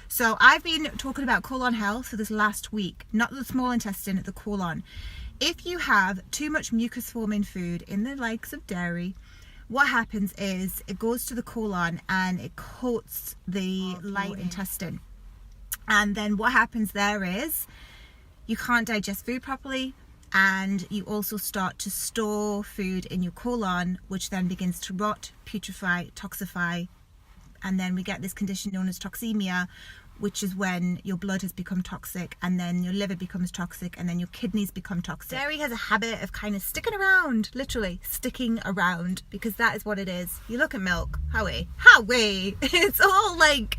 So I've been talking about colon health for this last week, not the small intestine, the colon. If you have too much mucus forming food in the likes of dairy, what happens is it goes to the colon and it coats the light intestine. And then what happens there is you can't digest food properly, and you also start to store food in your colon, which then begins to rot, putrefy, toxify, and then we get this condition known as toxemia, which is when your blood has become toxic, and then your liver becomes toxic, and then your kidneys become toxic. Dairy has a habit of kind of sticking around, literally sticking around, because that is what it is. You look at milk, howie, it's all like,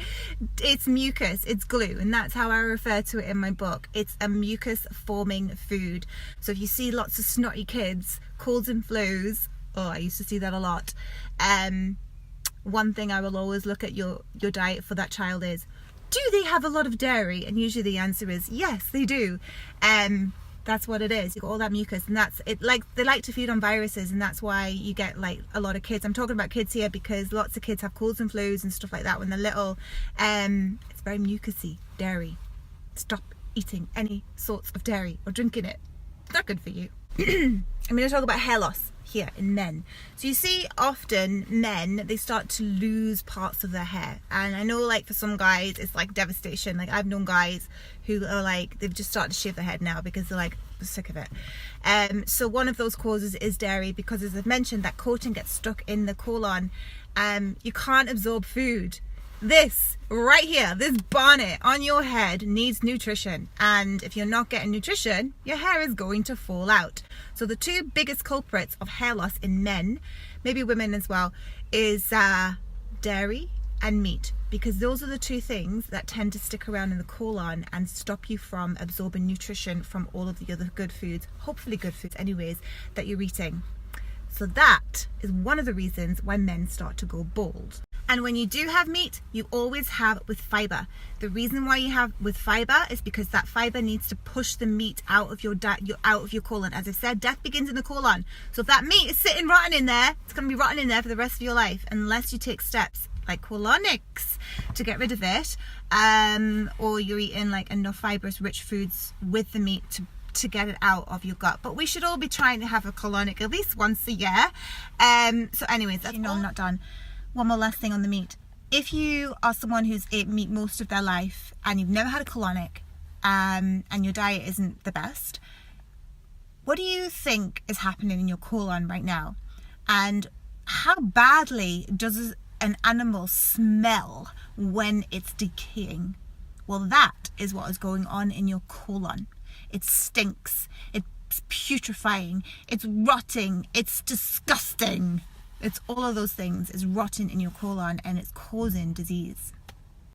it's mucus, it's glue, and that's how I refer to it in my book. It's a mucus forming food. So if you see lots of snotty kids, colds and flus, I used to see that a lot. One thing I will always look at your diet for that child is, do they have a lot of dairy? And usually the answer is yes, they do. That's what it is. You got all that mucus, and that's it. Like, they like to feed on viruses, and that's why you get like a lot of kids. I'm talking about kids here because lots of kids have colds and flus and stuff like that when they're little. It's very mucusy, dairy. Stop eating any sorts of dairy or drinking it. It's not good for you. I'm going to talk about hair loss here in men. So you see often men, they start to lose parts of their hair, and I know like for some guys it's like devastation. Like I've known guys who are like, they've just started to shave their head now because they're like sick of it. So one of those causes is dairy, because as I've mentioned, that coating gets stuck in the colon. You can't absorb food. This right here, this bonnet on your head needs nutrition, and if you're not getting nutrition, your hair is going to fall out. So the two biggest culprits of hair loss in men, maybe women as well, is dairy and meat, because those are the two things that tend to stick around in the colon and stop you from absorbing nutrition from all of the other good foods, hopefully good foods anyways, that you're eating. So that is one of the reasons why men start to go bald. And when you do have meat, you always have with fiber. The reason why you have with fiber is because that fiber needs to push the meat out of your colon. As I said, death begins in the colon. So if that meat is sitting rotten in there, it's going to be rotten in there for the rest of your life, unless you take steps like colonics to get rid of it, or you're eating like enough fibrous rich foods with the meat to get it out of your gut. But we should all be trying to have a colonic at least once a year. So anyways, that's I'm not done. One more last thing on the meat. If you are someone who's ate meat most of their life and you've never had a colonic, and your diet isn't the best, what do you think is happening in your colon right now? And how badly does an animal smell when it's decaying? Well, that is what is going on in your colon. It stinks, it's putrefying, it's rotting, it's disgusting. It's all of those things is rotting in your colon, and it's causing disease.